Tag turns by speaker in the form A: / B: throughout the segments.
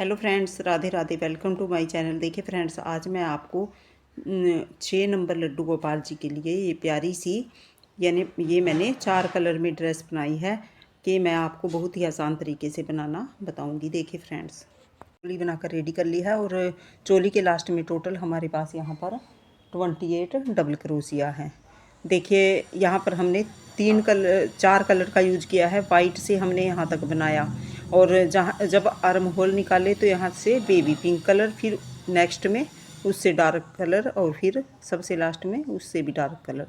A: Hello friends, Radhe Radhe. Welcome to my channel. देखिए friends, आज मैं आपको 6 नंबर लड्डू गोपाल जी के लिए ये प्यारी सी यानी ये मैंने 4 कलर में ड्रेस बनाई है कि मैं आपको बहुत ही आसान तरीके से बनाना बताऊंगी। देखिए फ्रेंड्स, चोली बनाकर रेडी कर ली है और चोली के लास्ट में टोटल हमारे पास यहाँ पर 28 डबल क्रोशिया है। देखिए यहाँ पर हमने 4 कलर का यूज किया है। वाइट से हमने यहाँ तक बनाया और जहाँ जब आर्म होल निकाले तो यहाँ से बेबी पिंक कलर, फिर नेक्स्ट में उससे डार्क कलर और फिर सबसे लास्ट में उससे भी डार्क कलर।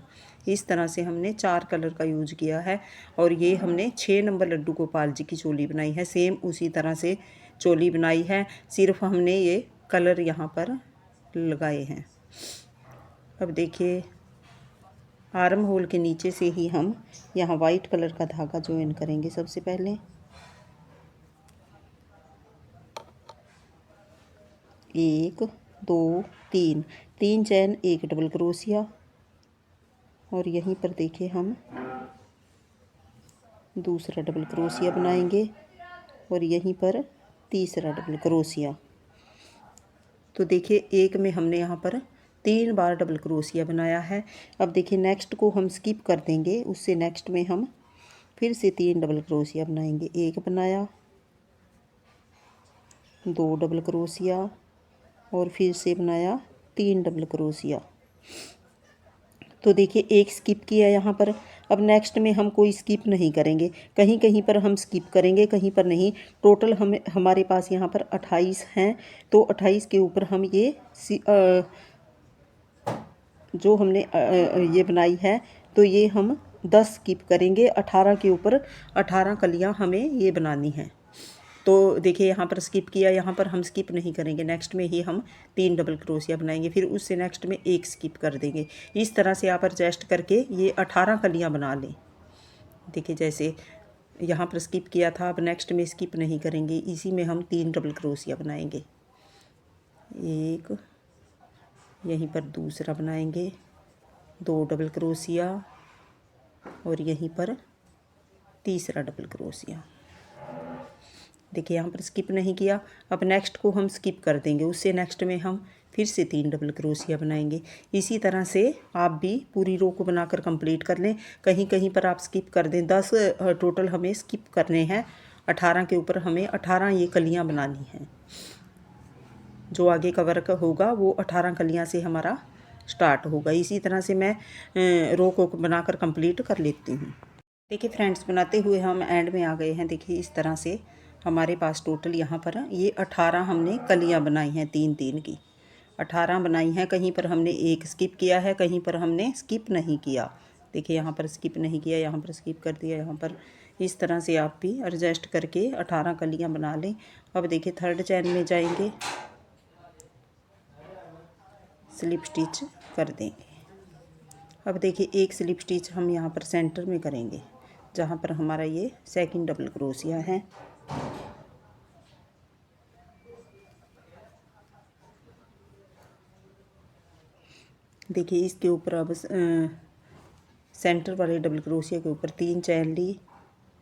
A: इस तरह से हमने 4 कलर का यूज किया है और ये हमने 6 नंबर लड्डू गोपाल जी की चोली बनाई है। सेम उसी तरह से चोली बनाई है, सिर्फ हमने ये कलर यहाँ पर लगाए हैं। अब देखिए, आर्म होल के नीचे से ही हम यहाँ वाइट कलर का धागा ज्वाइन करेंगे। सबसे पहले 1 2 3 3 चैन, 1 डबल क्रोशिया और यहीं पर देखिए हम दूसरा डबल क्रोशिया बनाएंगे और यहीं पर तीसरा डबल क्रोशिया। तो देखिए, एक में हमने यहाँ पर 3 बार डबल क्रोशिया बनाया है। अब देखिए, नेक्स्ट को हम स्किप कर देंगे, उससे नेक्स्ट में हम फिर से 3 डबल क्रोशिया बनाएंगे। 1 बनाया, 2 डबल क्रोशिया और फिर से बनाया 3 डबल क्रोशिया। तो देखिए, एक स्किप किया यहाँ पर। अब नेक्स्ट में हम कोई स्किप नहीं करेंगे, कहीं कहीं पर हम स्किप करेंगे, कहीं पर नहीं। टोटल हमारे पास यहाँ पर 28 हैं। तो 28 के ऊपर हम ये जो हमने ये बनाई है तो ये हम 10 स्किप करेंगे। 18 के ऊपर 18 कलियाँ हमें ये बनानी हैं। तो देखिए, यहाँ पर स्किप किया, यहाँ पर हम स्किप नहीं करेंगे। नेक्स्ट में ही हम 3 डबल क्रोशिया बनाएंगे, फिर उससे नेक्स्ट में 1 स्किप कर देंगे। इस तरह से आप एडजस्ट करके ये 18 कलियाँ बना लें। देखिए, जैसे यहाँ पर स्किप किया था, अब नेक्स्ट में स्किप नहीं करेंगे, इसी में हम 3 डबल क्रोशिया बनाएंगे। 1, यहीं पर दूसरा बनाएंगे, 2 डबल क्रोशिया और यहीं पर तीसरा डबल क्रोशिया। देखिए, यहाँ पर स्किप नहीं किया। अब नेक्स्ट को हम स्किप कर देंगे, उससे नेक्स्ट में हम फिर से 3 डबल क्रोशिया बनाएंगे। इसी तरह से आप भी पूरी रो को बनाकर कंप्लीट कर लें। कहीं कहीं पर आप स्किप कर दें। 10 टोटल हमें स्किप करने हैं। 18 के ऊपर हमें 18 ये कलियाँ बनानी हैं। जो आगे का वर्क होगा वो 18 कलियाँ से हमारा स्टार्ट होगा। इसी तरह से मैं रो को बनाकर कंप्लीट कर लेती हूँ। देखिए फ्रेंड्स, बनाते हुए हम एंड में आ गए हैं। देखिए, इस तरह से हमारे पास टोटल यहाँ पर ये 18 हमने कलियाँ बनाई हैं, 3-3 की 18 बनाई हैं। कहीं पर हमने 1 स्किप किया है, कहीं पर हमने स्किप नहीं किया। देखिए, यहाँ पर स्किप नहीं किया, यहाँ पर स्किप कर दिया, यहाँ पर। इस तरह से आप भी एडजस्ट करके 18 कलियाँ बना लें। अब देखिए, थर्ड चैन में जाएंगे, स्लिप स्टिच कर देंगे। अब देखिए, एक स्लिप स्टिच हम यहाँ पर सेंटर में करेंगे, जहाँ पर हमारा ये सेकंड डबल क्रोशिया है। देखिए, इसके ऊपर अब सेंटर वाले डबल क्रोशिया के ऊपर 3 चैन ली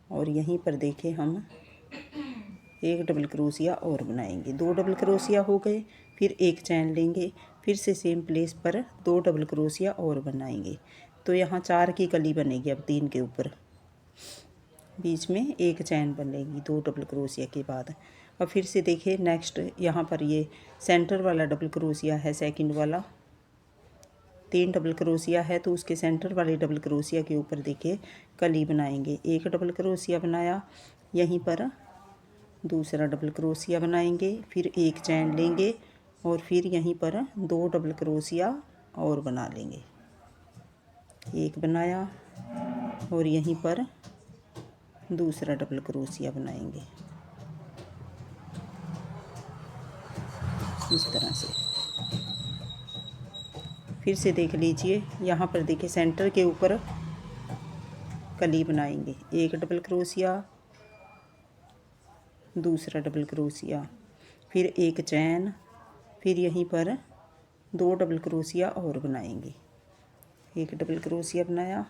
A: और यहीं पर देखें हम 1 डबल क्रोशिया और बनाएंगे। 2 डबल क्रोशिया हो गए, फिर 1 चैन लेंगे, फिर से सेम प्लेस पर 2 डबल क्रोशिया और बनाएंगे। तो यहाँ 4 की कली बनेगी। अब 3 के ऊपर बीच में 1 चैन बनेगी 2 डबल क्रोशिया के बाद। अब फिर से देखिए, नेक्स्ट यहाँ पर ये सेंटर वाला डबल क्रोशिया है, सेकंड वाला 3 डबल क्रोशिया है, तो उसके सेंटर वाले डबल क्रोशिया के ऊपर देखिए कली बनाएंगे। 1 डबल क्रोशिया बनाया, यहीं पर दूसरा डबल क्रोशिया बनाएंगे, फिर 1 चैन लेंगे और फिर यहीं पर 2 डबल क्रोशिया और बना लेंगे। 1 बनाया और यहीं पर दूसरा डबल क्रोशिया बनाएंगे, इस तरह से। फिर से देख लीजिए, यहाँ पर देखिए सेंटर के ऊपर कली बनाएंगे। 1 डबल क्रोशिया, दूसरा डबल क्रोशिया, फिर 1 चैन, फिर यहीं पर 2 डबल क्रोशिया और बनाएंगे। 1 डबल क्रोशिया बनाया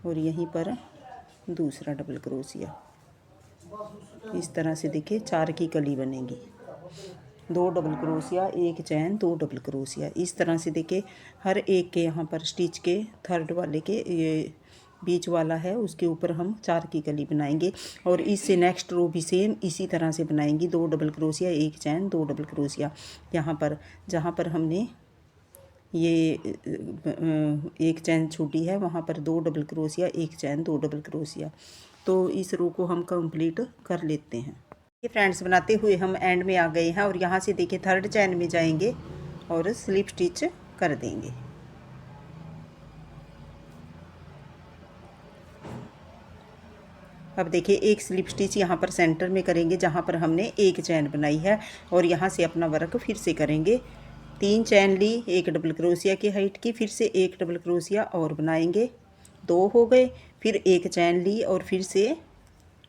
A: और यहीं पर दूसरा डबल क्रोशिया। इस तरह से देखिए 4 की कली बनेगी। 2 डबल क्रोशिया, 1 चैन, 2 डबल क्रोशिया। इस तरह से देखिए हर एक के यहाँ पर स्टिच के थर्ड वाले के ये बीच वाला है उसके ऊपर हम 4 की कली बनाएंगे। और इससे नेक्स्ट रो भी सेम इसी तरह से बनाएंगे। 2 डबल क्रोशिया, 1 चैन, 2 डबल क्रोशिया। यहाँ पर जहाँ पर हमने ये 1 चैन छोटी है वहाँ पर 2 डबल क्रोशिया, 1 चैन, 2 डबल क्रोशिया। तो इस रो को हम कंप्लीट कर लेते हैं। ये फ्रेंड्स बनाते हुए हम एंड में आ गए हैं और यहाँ से देखिए थर्ड चैन में जाएंगे और स्लिप स्टिच कर देंगे। अब देखिए एक स्लिप स्टिच यहाँ पर सेंटर में करेंगे जहाँ पर हमने 1 चैन बनाई है और यहाँ से अपना वर्क फिर से करेंगे। 3 चैन ली 1 डबल क्रोशिया की हाइट की, फिर से 1 डबल क्रोशिया और बनाएंगे, 2 हो गए। फिर 1 चैन ली और फिर से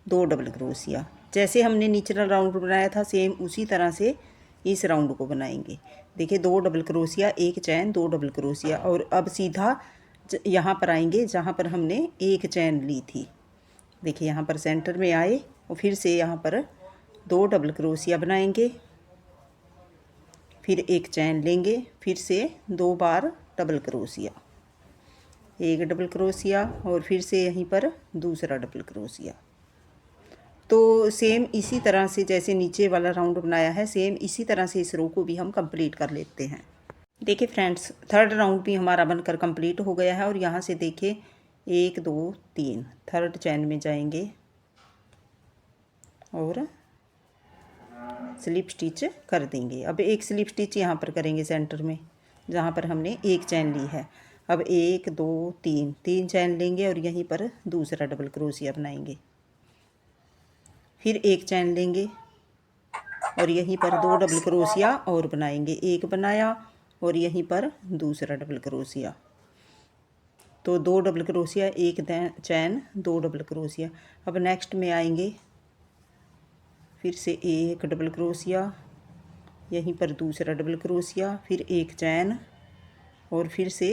A: 2 डबल क्रोशिया। जैसे हमने निचला राउंड बनाया था सेम उसी तरह से इस राउंड को बनाएंगे। देखिए 2 डबल क्रोशिया, 1 चैन, 2 डबल क्रोशिया। और अब सीधा यहाँ पर आएंगे जहाँ पर हमने 1 चैन ली थी। देखिए यहाँ पर सेंटर में आए और फिर से यहाँ पर 2 डबल क्रोशिया बनाएंगे, फिर 1 चैन लेंगे, फिर से 2 बार डबल क्रोशिया, 1 डबल क्रोशिया और फिर से यहीं पर दूसरा डबल क्रोशिया। तो सेम इसी तरह से जैसे नीचे वाला राउंड बनाया है सेम इसी तरह से इस रो को भी हम कंप्लीट कर लेते हैं। देखिए फ्रेंड्स थर्ड राउंड भी हमारा बनकर कंप्लीट हो गया है और यहाँ से देखिए 1 2 3 थर्ड चैन में जाएंगे और स्लिप स्टिच कर देंगे। अब एक स्लिप स्टिच यहाँ पर करेंगे सेंटर में जहाँ पर हमने 1 चैन ली है। अब 1 2 3 3 चैन लेंगे और यहीं पर दूसरा डबल क्रोशिया बनाएंगे, फिर 1 चैन लेंगे और यहीं पर 2 डबल क्रोशिया और बनाएंगे, 1 बनाया और यहीं पर दूसरा डबल क्रोशिया। तो 2 डबल क्रोशिया, 1 चैन, 2 डबल क्रोशिया। अब नेक्स्ट में आएंगे, फिर से 1 डबल क्रोशिया, यहीं पर दूसरा डबल क्रोशिया, फिर 1 चैन और फिर से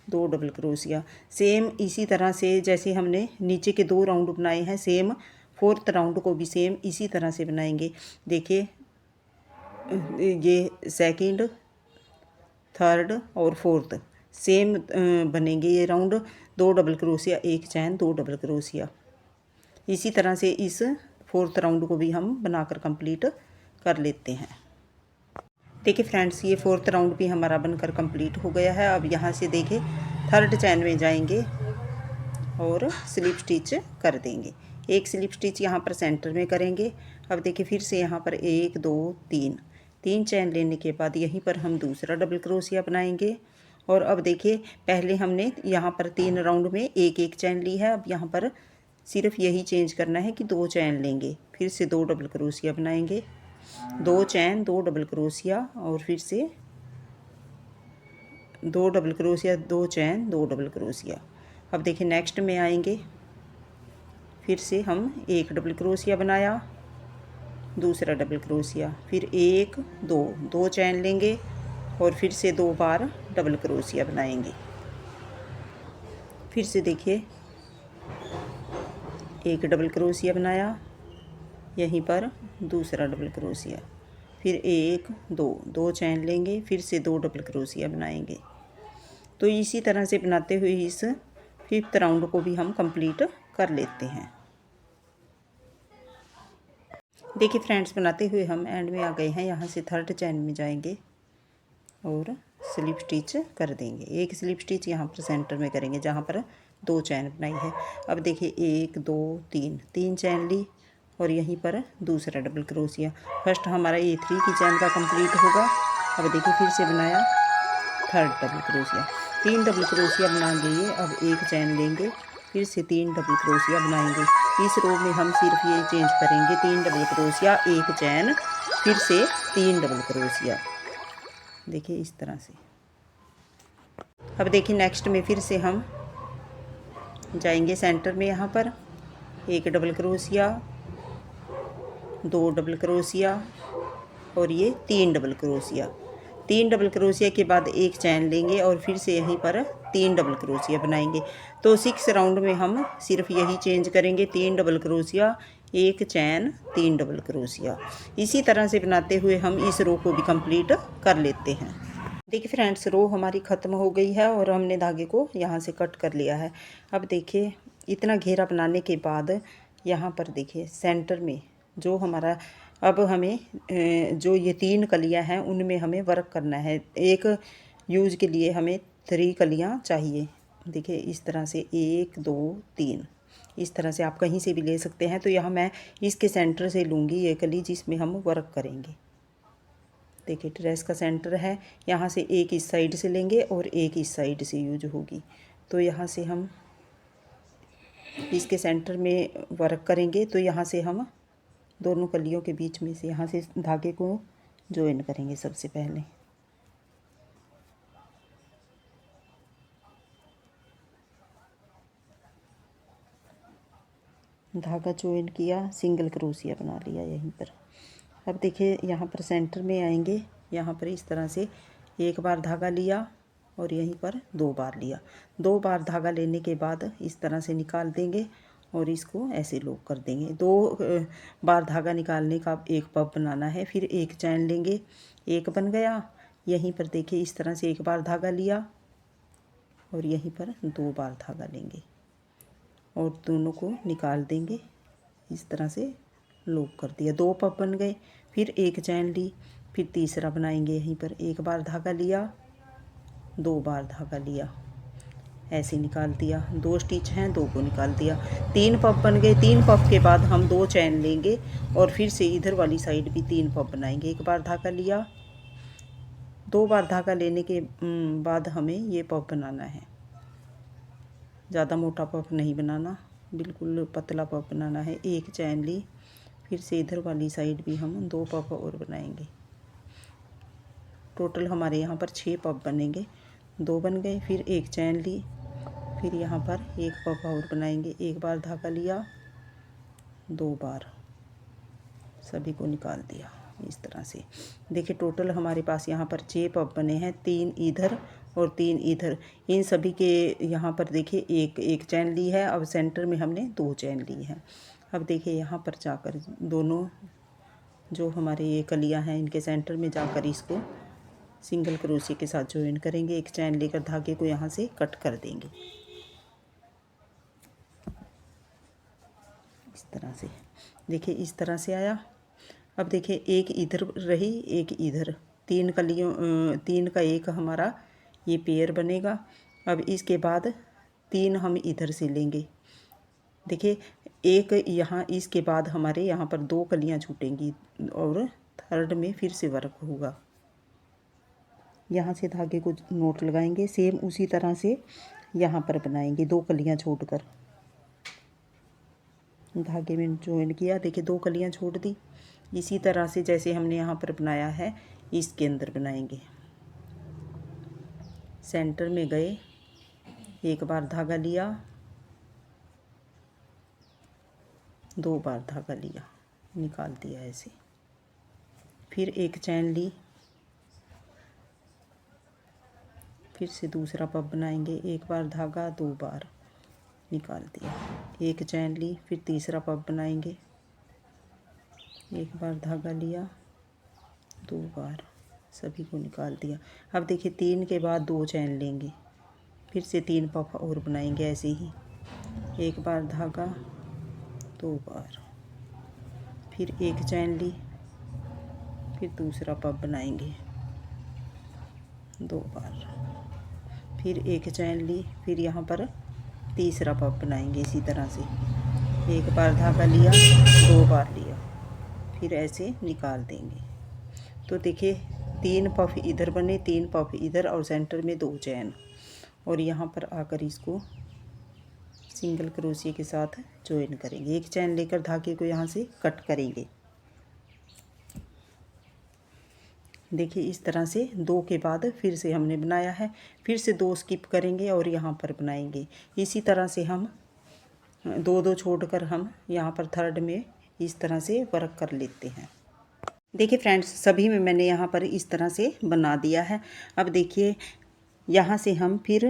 A: 2 डबल क्रोशिया। सेम इसी तरह से जैसे हमने नीचे के 2 राउंड बनाए हैं सेम फोर्थ राउंड को भी सेम इसी तरह से बनाएंगे। देखिए ये सेकंड, थर्ड और फोर्थ सेम बनेंगे ये राउंड। 2 डबल क्रोशिया, 1 चैन, 2 डबल क्रोशिया। इसी तरह से इस फोर्थ राउंड को भी हम बनाकर कंप्लीट कर लेते हैं। देखिए फ्रेंड्स ये फोर्थ राउंड भी हमारा बनकर कंप्लीट हो गया है। अब यहाँ से देखिए थर्ड चैन में जाएंगे और स्लिप स्टिच कर देंगे। एक स्लिप स्टिच यहाँ पर सेंटर में करेंगे। अब देखिए फिर से यहाँ पर 1 2 3 चैन लेने के बाद यहीं पर हम दूसरा डबल क्रोशिया बनाएंगे। और अब देखिए पहले हमने यहाँ पर 3 राउंड में 1 चैन ली है। अब यहाँ पर सिर्फ यही चेंज करना है कि 2 चैन लेंगे, फिर से 2 डबल क्रोशिया बनाएंगे, 2 चैन, 2 डबल क्रोशिया और फिर से 2 डबल क्रोशिया, 2 चैन, 2 डबल क्रोशिया। अब देखिए नेक्स्ट में आएंगे, फिर से हम 1 डबल क्रोशिया बनाया, दूसरा डबल क्रोशिया, फिर 1 2 चैन लेंगे और फिर से 2 बार डबल क्रोशिया बनाएंगे। फिर से देखिए 1 डबल क्रोशिया बनाया, यहीं पर दूसरा डबल क्रोशिया, फिर 1 2 चैन लेंगे, फिर से 2 डबल क्रोशिया बनाएंगे। तो इसी तरह से बनाते हुए इस फिफ्थ राउंड को भी हम कंप्लीट कर लेते हैं। देखिए फ्रेंड्स बनाते हुए हम एंड में आ गए हैं। यहाँ से थर्ड चैन में जाएंगे और स्लिप स्टिच कर देंगे। एक स्लिप स्टिच यहाँ पर सेंटर में करेंगे जहाँ पर 2 चैन बनाई है। अब देखिए 1 2 3 चैन ली और यहीं पर दूसरा डबल क्रोशिया। फर्स्ट हमारा ये 3 की चैन का कंप्लीट होगा। अब देखिए फिर से बनाया third double crochet, 3 double crochet बना लिए। अब 1 चैन लेंगे, फिर से 3 डबल क्रोशिया बनाएंगे। इस रो में हम सिर्फ ये चेंज करेंगे, 3 डबल क्रोशिया, 1 चैन, फिर से 3 डबल क्रोशिया। देखिए इस तरह से। अब देखिए नेक्स्ट में फिर से हम जाएंगे सेंटर में, यहाँ पर 1 डबल क्रोशिया, 2 डबल क्रोशिया और ये 3 डबल क्रोशिया। 3 डबल क्रोशिया के बाद 1 चैन लेंगे और फिर से यहीं पर 3 डबल क्रोशिया बनाएंगे। तो 6 राउंड में हम सिर्फ यही चेंज करेंगे, 3 डबल क्रोशिया, एक चैन 3 डबल क्रोशिया। इसी तरह से बनाते हुए हम इस रो को भी कंप्लीट कर लेते हैं। देखिए फ्रेंड्स, रो हमारी ख़त्म हो गई है और हमने धागे को यहाँ से कट कर लिया है। अब देखिए इतना घेरा बनाने के बाद यहाँ पर देखिए सेंटर में जो हमारा, अब हमें जो ये 3 कलियाँ हैं उनमें हमें वर्क करना है। एक यूज के लिए हमें 3 कलियाँ चाहिए। देखिए इस तरह से 1 2 3 इस तरह से आप कहीं से भी ले सकते हैं। तो यहाँ मैं इसके सेंटर से लूँगी ये कली जिसमें हम वर्क करेंगे। देखिए ड्रेस का सेंटर है, यहाँ से एक इस साइड से लेंगे और एक इस साइड से यूज होगी। तो यहाँ से हम इसके सेंटर में वर्क करेंगे। तो यहाँ से हम दोनों कलियों के बीच में से यहाँ से धागे को जॉइन करेंगे। सबसे पहले धागा जॉइन किया, सिंगल क्रोशिया बना लिया यहीं पर। अब देखिए यहाँ पर सेंटर में आएंगे, यहाँ पर इस तरह से एक बार धागा लिया और यहीं पर 2 बार लिया। 2 बार धागा लेने के बाद इस तरह से निकाल देंगे और इसको ऐसे लॉक कर देंगे। 2 बार धागा निकालने का एक पफ बनाना है। फिर एक चैन लेंगे, एक बन गया। यहीं पर देखिए इस तरह से एक बार धागा लिया और यहीं पर 2 बार धागा लेंगे और दोनों को निकाल देंगे। इस तरह से लॉक कर दिया, 2 पफ बन गए। फिर एक चैन ली, फिर तीसरा बनाएंगे। यहीं पर एक बार धागा लिया, 2 बार धागा लिया, ऐसे निकाल दिया। 2 स्टिच हैं, 2 को निकाल दिया। 3 पफ बन गए। 3 पफ के बाद हम 2 चैन लेंगे और फिर से इधर वाली साइड भी 3 पफ बनाएंगे। एक बार धागा लिया, 2 बार धागा लेने के बाद हमें ये पफ बनाना है। ज़्यादा मोटा पफ नहीं बनाना, बिल्कुल पतला पफ बनाना है। एक चैन ली, फिर से इधर वाली साइड भी हम 2 पफ और बनाएंगे। टोटल हमारे यहाँ पर 6 पफ बनेंगे। 2 बन गए। फिर एक चैन ली, फिर यहाँ पर एक पफ और बनाएंगे। एक बार धागा लिया, 2 बार, सभी को निकाल दिया इस तरह से। देखिए टोटल हमारे पास यहाँ पर 6 पफ बने हैं, 3 इधर और 3 इधर। इन सभी के यहाँ पर देखिए एक एक चैन ली है। अब सेंटर में हमने 2 चैन ली है। अब देखिए यहाँ पर जाकर दोनों जो हमारे ये कलियाँ हैं इनके सेंटर में जाकर इसको सिंगल क्रोशिया के साथ जॉइन करेंगे। एक चैन लेकर धागे को यहाँ से कट कर देंगे इस तरह से। देखिए इस तरह से आया। अब देखिए एक इधर रही, एक इधर, 3 कलियों 3 का एक हमारा ये पेयर बनेगा। अब इसके बाद 3 हम इधर से लेंगे। देखिए एक यहाँ, इसके बाद हमारे यहाँ पर 2 कलियाँ छूटेंगी और थर्ड में फिर से वर्क होगा। यहाँ से धागे को नोट लगाएंगे, सेम उसी तरह से यहाँ पर बनाएंगे। 2 कलियाँ छोड़कर धागे में जॉइन किया। देखिए 2 कलियाँ छोड़ दी। इसी तरह से जैसे हमने यहाँ पर बनाया है इसके अंदर बनाएंगे। सेंटर में गए, एक बार धागा लिया, 2 बार धागा लिया, निकाल दिया ऐसे। फिर एक चैन ली, फिर से दूसरा पफ बनाएंगे। एक बार धागा, 2 बार, निकाल दिया। एक चैन ली, फिर तीसरा पफ बनाएंगे। एक बार धागा लिया, 2 बार, सभी को निकाल दिया। अब देखिए 3 के बाद 2 चैन लेंगे, फिर से 3 पफ और बनाएंगे ऐसे ही। एक बार धागा, 2 बार, फिर एक चैन ली, फिर दूसरा पफ बनाएंगे 2 बार, फिर एक चैन ली, फिर यहाँ पर तीसरा पफ बनाएंगे इसी तरह से। एक बार धागा लिया, 2 बार लिया, फिर ऐसे निकाल देंगे। तो देखिए 3 पफ इधर बने, 3 पफ इधर और सेंटर में 2 चैन, और यहाँ पर आकर इसको सिंगल क्रोशिया के साथ जॉइन करेंगे। एक चैन लेकर धागे को यहाँ से कट करेंगे। देखिए इस तरह से 2 के बाद फिर से हमने बनाया है, फिर से 2 स्किप करेंगे और यहाँ पर बनाएंगे। इसी तरह से हम 2 छोड़कर हम यहाँ पर थर्ड में इस तरह से वर्क कर लेते हैं। देखिए फ्रेंड्स, सभी में मैंने यहाँ पर इस तरह से बना दिया है। अब देखिए यहाँ से हम फिर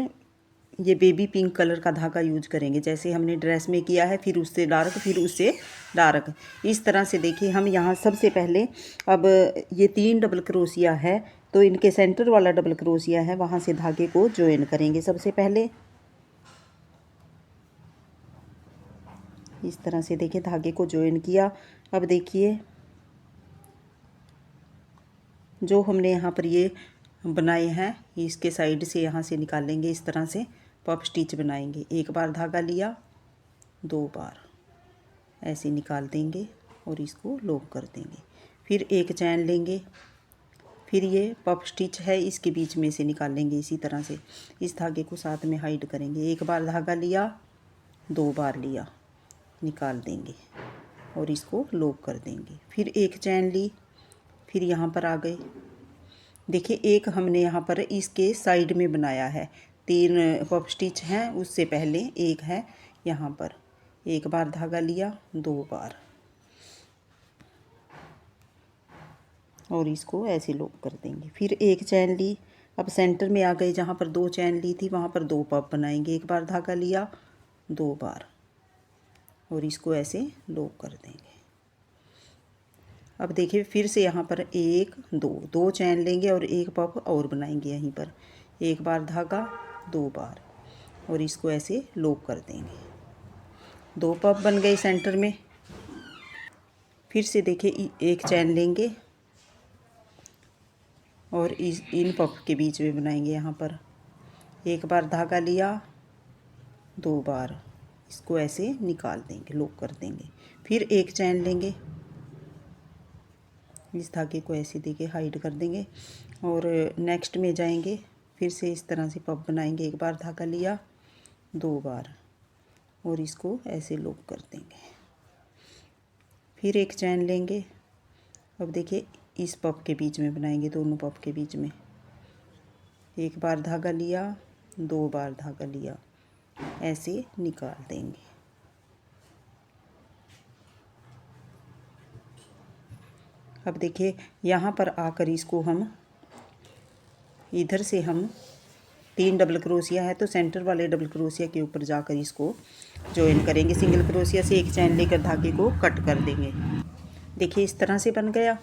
A: ये बेबी पिंक कलर का धागा यूज करेंगे, जैसे हमने ड्रेस में किया है, फिर उससे डार्क, फिर उससे डार्क। इस तरह से देखिए हम यहाँ सबसे पहले, अब ये 3 डबल क्रोशिया है, तो इनके सेंटर वाला डबल क्रोशिया है, वहाँ से धागे को ज्वाइन करेंगे सबसे पहले। इस तरह से देखिए धागे को ज्वाइन किया। अब देखिए जो हमने यहाँ पर ये बनाए हैं, इसके साइड से यहाँ से निकालेंगे, इस तरह से पफ स्टिच बनाएंगे। एक बार धागा लिया, 2 बार ऐसे निकाल देंगे और इसको लॉक कर देंगे। फिर एक चैन लेंगे, फिर ये पफ स्टिच है इसके बीच में से निकालेंगे। इसी तरह से इस धागे को साथ में हाइड करेंगे। एक बार धागा लिया, 2 बार लिया, निकाल देंगे और इसको लॉक कर देंगे। फिर एक चैन ली, फिर यहाँ पर आ गए। देखिए एक हमने यहाँ पर इसके साइड में बनाया है, 3 पफ स्टिच हैं, उससे पहले एक है यहाँ पर। एक बार धागा लिया, 2 बार और इसको ऐसे लॉक कर देंगे। फिर एक चैन ली, अब सेंटर में आ गए, जहाँ पर 2 चैन ली थी वहाँ पर 2 पफ बनाएंगे। एक बार धागा लिया, 2 बार और इसको ऐसे लॉक कर देंगे। अब देखिए फिर से यहाँ पर 1 2 चैन लेंगे और एक पफ और बनाएंगे यहीं पर। एक बार धागा, 2 बार और इसको ऐसे लॉक कर देंगे। 2 पफ बन गए सेंटर में। फिर से देखिए एक चैन लेंगे और इन पफ के बीच में बनाएंगे। यहाँ पर एक बार धागा लिया, 2 बार इसको ऐसे निकाल देंगे, लॉक कर देंगे। फिर एक चैन लेंगे, इस धागे को ऐसे देके हाइड कर देंगे और नेक्स्ट में जाएंगे। फिर से इस तरह से पफ बनाएंगे। एक बार धागा लिया, 2 बार और इसको ऐसे लॉक कर देंगे। फिर एक चैन लेंगे। अब देखिए इस पफ के बीच में बनाएंगे, दोनों पफ के बीच में। एक बार धागा लिया, 2 बार धागा लिया, ऐसे निकाल देंगे। अब देखिए यहाँ पर आकर इसको हम इधर से हम 3 डबल क्रोशिया है, तो सेंटर वाले डबल क्रोशिया के ऊपर जाकर इसको ज्वाइन करेंगे। सिंगल क्रोशिया से एक चैन लेकर धागे को कट कर देंगे। देखिए इस तरह से बन गया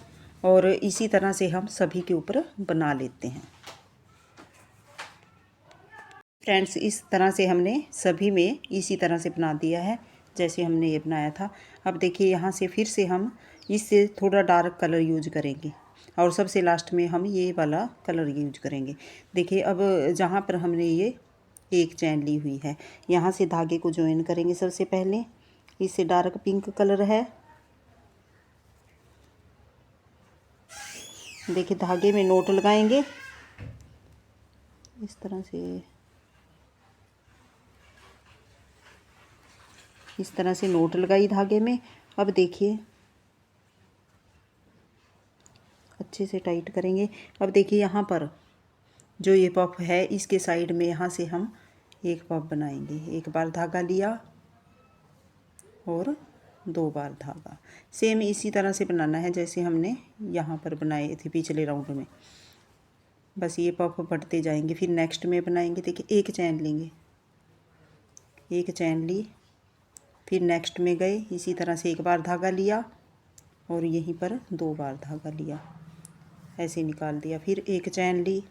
A: और इसी तरह से हम सभी के ऊपर बना लेते हैं। फ्रेंड्स इस तरह से हमने सभी में इसी तरह से बना दिया है जैसे हमने ये बनाया था। अब देखिए यहाँ से फिर से हम इससे थोड़ा डार्क कलर यूज करेंगे और सबसे लास्ट में हम ये वाला कलर यूज करेंगे। देखिए अब जहाँ पर हमने ये एक चैन ली हुई है, यहाँ से धागे को ज्वाइन करेंगे। सबसे पहले इससे डार्क पिंक कलर है। देखिए धागे में नोट लगाएंगे इस तरह से, इस तरह से नोट लगाई धागे में। अब देखिए अच्छे से टाइट करेंगे। अब देखिए यहाँ पर जो ये पफ है इसके साइड में यहाँ से हम एक पफ बनाएंगे। एक बार धागा लिया और 2 बार धागा। सेम इसी तरह से बनाना है जैसे हमने यहाँ पर बनाए थे पिछले राउंड में। बस ये पफ बढ़ते जाएंगे, फिर नेक्स्ट में बनाएंगे। देखिए एक चैन लेंगे, एक चैन ली, फिर नेक्स्ट में गए, इसी तरह से एक बार धागा लिया और यहीं पर 2 बार धागा लिया, ऐसे निकाल दिया। फिर एक चैन ली,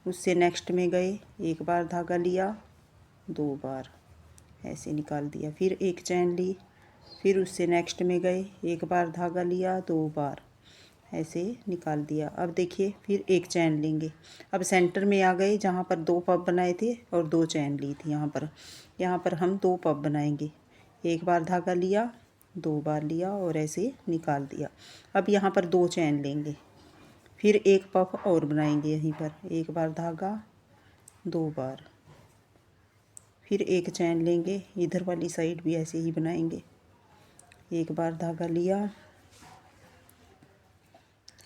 A: उससे नेक्स्ट में गए, एक बार धागा लिया, 2 बार ऐसे निकाल दिया। फिर एक चैन ली, फिर उससे नेक्स्ट में गए, एक बार धागा लिया, 2 बार ऐसे निकाल दिया। अब देखिए फिर एक चैन लेंगे। अब सेंटर में आ गए जहाँ पर 2 पफ बनाए थे और 2 चैन ली थी। यहाँ पर हम 2 पफ बनाएंगे। एक बार धागा लिया, 2 बार लिया और ऐसे निकाल दिया। अब यहाँ पर 2 चैन लेंगे, फिर एक पफ और बनाएंगे यहीं पर। एक बार धागा, 2 बार, फिर एक चैन लेंगे। इधर वाली साइड भी ऐसे ही बनाएंगे। एक बार धागा लिया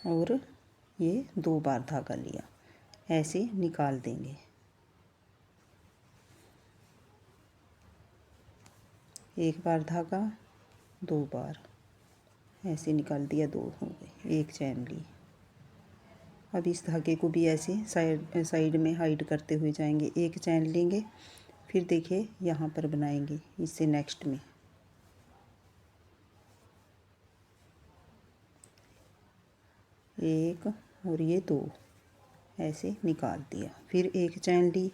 A: और ये 2 बार धागा लिया, ऐसे निकाल देंगे। एक बार धागा, 2 बार ऐसे निकाल दिया, 2 हो गए। एक चैन ली, अब इस धागे को भी ऐसे साइड में हाइड करते हुए जाएंगे। एक चैन लेंगे, फिर देखिए यहाँ पर बनाएंगे इससे नेक्स्ट में एक और ये दो ऐसे निकाल दिया। फिर एक चैन ली।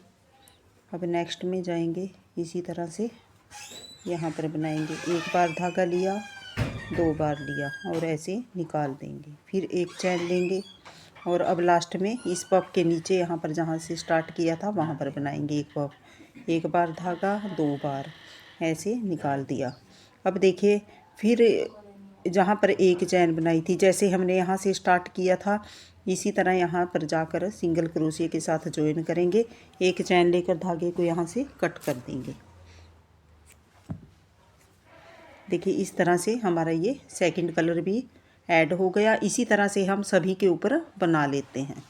A: अब नेक्स्ट में जाएंगे इसी तरह से यहाँ पर बनाएंगे। एक बार धागा लिया, दो बार लिया और ऐसे निकाल देंगे। फिर एक चैन लेंगे और अब लास्ट में इस पफ के नीचे यहाँ पर जहाँ से स्टार्ट किया था वहाँ पर बनाएंगे एक पफ। एक बार धागा, दो बार ऐसे निकाल दिया। अब देखिए फिर जहाँ पर एक चैन बनाई थी, जैसे हमने यहाँ से स्टार्ट किया था इसी तरह यहाँ पर जाकर सिंगल क्रोशिया के साथ ज्वाइन करेंगे। एक चैन लेकर धागे को यहाँ से कट कर देंगे। देखिए इस तरह से हमारा ये सेकंड कलर भी ऐड हो गया। इसी तरह से हम सभी के ऊपर बना लेते हैं।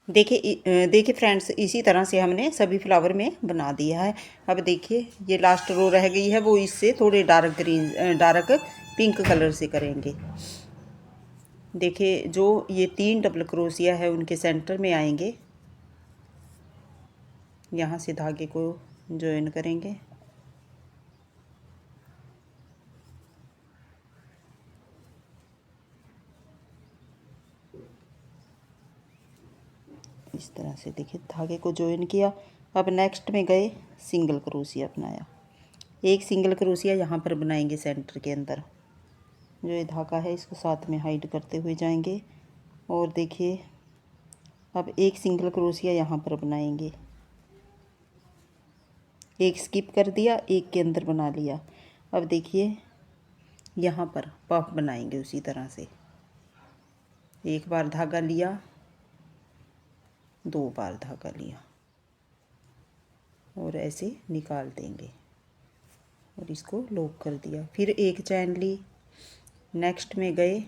A: देखिए फ्रेंड्स, इसी तरह से हमने सभी फ्लावर में बना दिया है। अब देखिए ये लास्ट रो रह गई है, वो इससे थोड़े डार्क पिंक कलर से करेंगे। देखिए जो ये 3 डबल क्रोशिया है उनके सेंटर में आएंगे, यहाँ से धागे को जॉइन करेंगे। इस तरह से देखिए धागे को जॉइन किया। अब नेक्स्ट में गए सिंगल क्रोशिया बनाया। एक सिंगल क्रोशिया यहाँ पर बनाएंगे सेंटर के अंदर। जो ये धागा है इसको साथ में हाइड करते हुए जाएंगे और देखिए अब एक सिंगल क्रोशिया यहाँ पर बनाएंगे। एक स्किप कर दिया, एक के अंदर बना लिया। अब देखिए यहाँ पर पफ बनाएंगे उसी तरह से। एक बार धागा लिया, दो बार धागा लिया और ऐसे निकाल देंगे और इसको लॉक कर दिया। फिर एक चैन ली, नेक्स्ट में गए,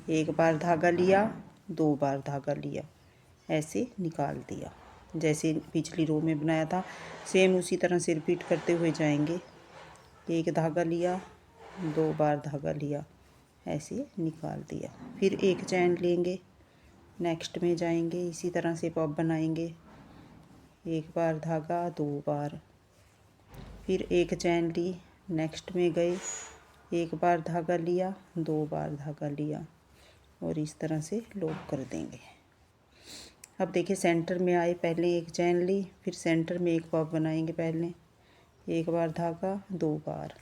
A: एक बार धागा लिया, दो बार धागा लिया, ऐसे निकाल दिया। जैसे पिछली रो में बनाया था सेम उसी तरह से रिपीट करते हुए जाएंगे। एक धागा लिया, दो बार धागा लिया, ऐसे निकाल दिया। फिर एक चैन लेंगे, नेक्स्ट में जाएंगे, इसी तरह से पॉप बनाएंगे। एक बार धागा, दो बार, फिर एक चैन ली, नेक्स्ट में गए, एक बार धागा लिया, दो बार धागा लिया और इस तरह से लॉक कर देंगे। अब देखिए सेंटर में आए, पहले एक चैन ली, फिर सेंटर में एक पॉप बनाएंगे। पहले एक बार धागा, दो बार,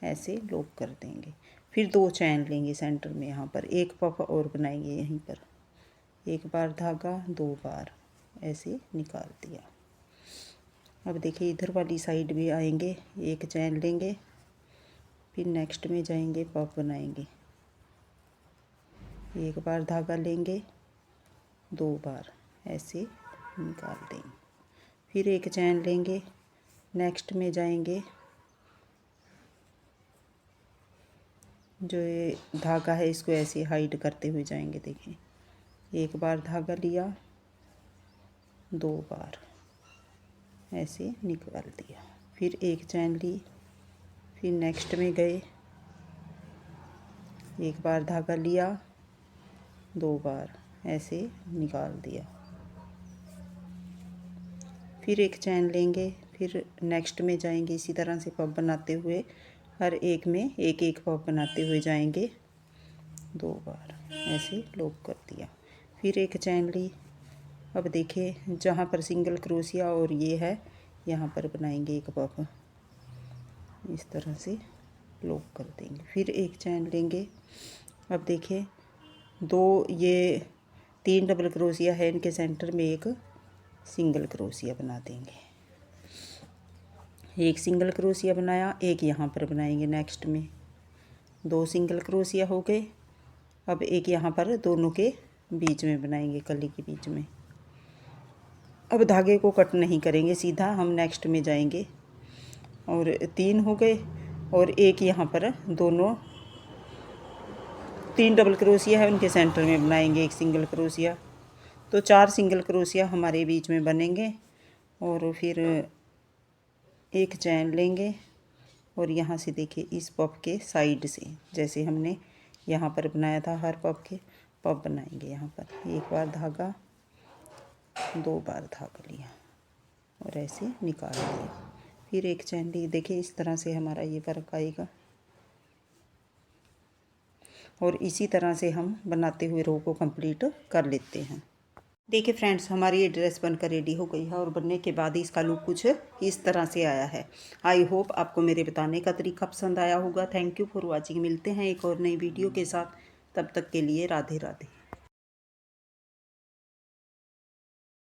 A: ऐसे लॉक कर देंगे। फिर दो चैन लेंगे सेंटर में, यहाँ पर एक पॉप और बनाएंगे यहीं पर। एक बार धागा, दो बार, ऐसे निकाल दिया। अब देखिए इधर वाली साइड भी आएंगे, एक चैन लेंगे, फिर नेक्स्ट में जाएंगे, पॉप बनाएंगे। एक बार धागा लेंगे, दो बार, ऐसे निकाल देंगे। फिर एक चैन लेंगे, नेक्स्ट में जाएंगे, जो ये धागा है इसको ऐसे हाइड करते हुए जाएंगे। देखिए एक बार धागा लिया, दो बार, ऐसे निकाल दिया। फिर एक चैन ली, फिर नेक्स्ट में गए, एक बार धागा लिया, दो बार, ऐसे निकाल दिया। फिर एक चैन लेंगे, फिर नेक्स्ट में जाएंगे, इसी तरह से पफ बनाते हुए हर एक में एक एक पफ बनाते हुए जाएंगे। दो बार ऐसे लॉक कर दिया। फिर एक चैन ली। अब देखिए जहाँ पर सिंगल क्रोशिया और ये है यहाँ पर बनाएंगे एक पफ, इस तरह से लॉक कर देंगे। फिर एक चैन लेंगे। अब देखिए दो ये 3 डबल क्रोशिया है, इनके सेंटर में एक सिंगल क्रोशिया बना देंगे। एक सिंगल क्रोशिया बनाया, एक यहाँ पर बनाएंगे नेक्स्ट में। दो सिंगल क्रोशिया हो गए। अब एक यहाँ पर दोनों के बीच में बनाएंगे, कली के बीच में। अब धागे को कट नहीं करेंगे, सीधा हम नेक्स्ट में जाएंगे। और 3 हो गए और एक यहाँ पर दोनों 3 डबल क्रोशिया है उनके सेंटर में बनाएंगे एक सिंगल क्रोशिया। तो 4 सिंगल क्रोशिया हमारे बीच में बनेंगे। और फिर एक चैन लेंगे और यहाँ से देखिए इस पफ के साइड से, जैसे हमने यहाँ पर बनाया था हर पफ के, पब बनाएंगे। यहाँ पर एक बार धागा, 2 बार धागा लिया और ऐसे निकाल दिया, फिर एक चैन ली। देखिए इस तरह से हमारा ये वर्क आएगा और इसी तरह से हम बनाते हुए रो को कंप्लीट कर लेते हैं। देखिए फ्रेंड्स, हमारी ये ड्रेस बनकर रेडी हो गई है और बनने के बाद इसका लुक कुछ इस तरह से आया है। आई होप आपको मेरे बताने का तरीका पसंद आया होगा। Thank you for watching. मिलते हैं एक और नई वीडियो के साथ, तब तक के लिए राधे राधे।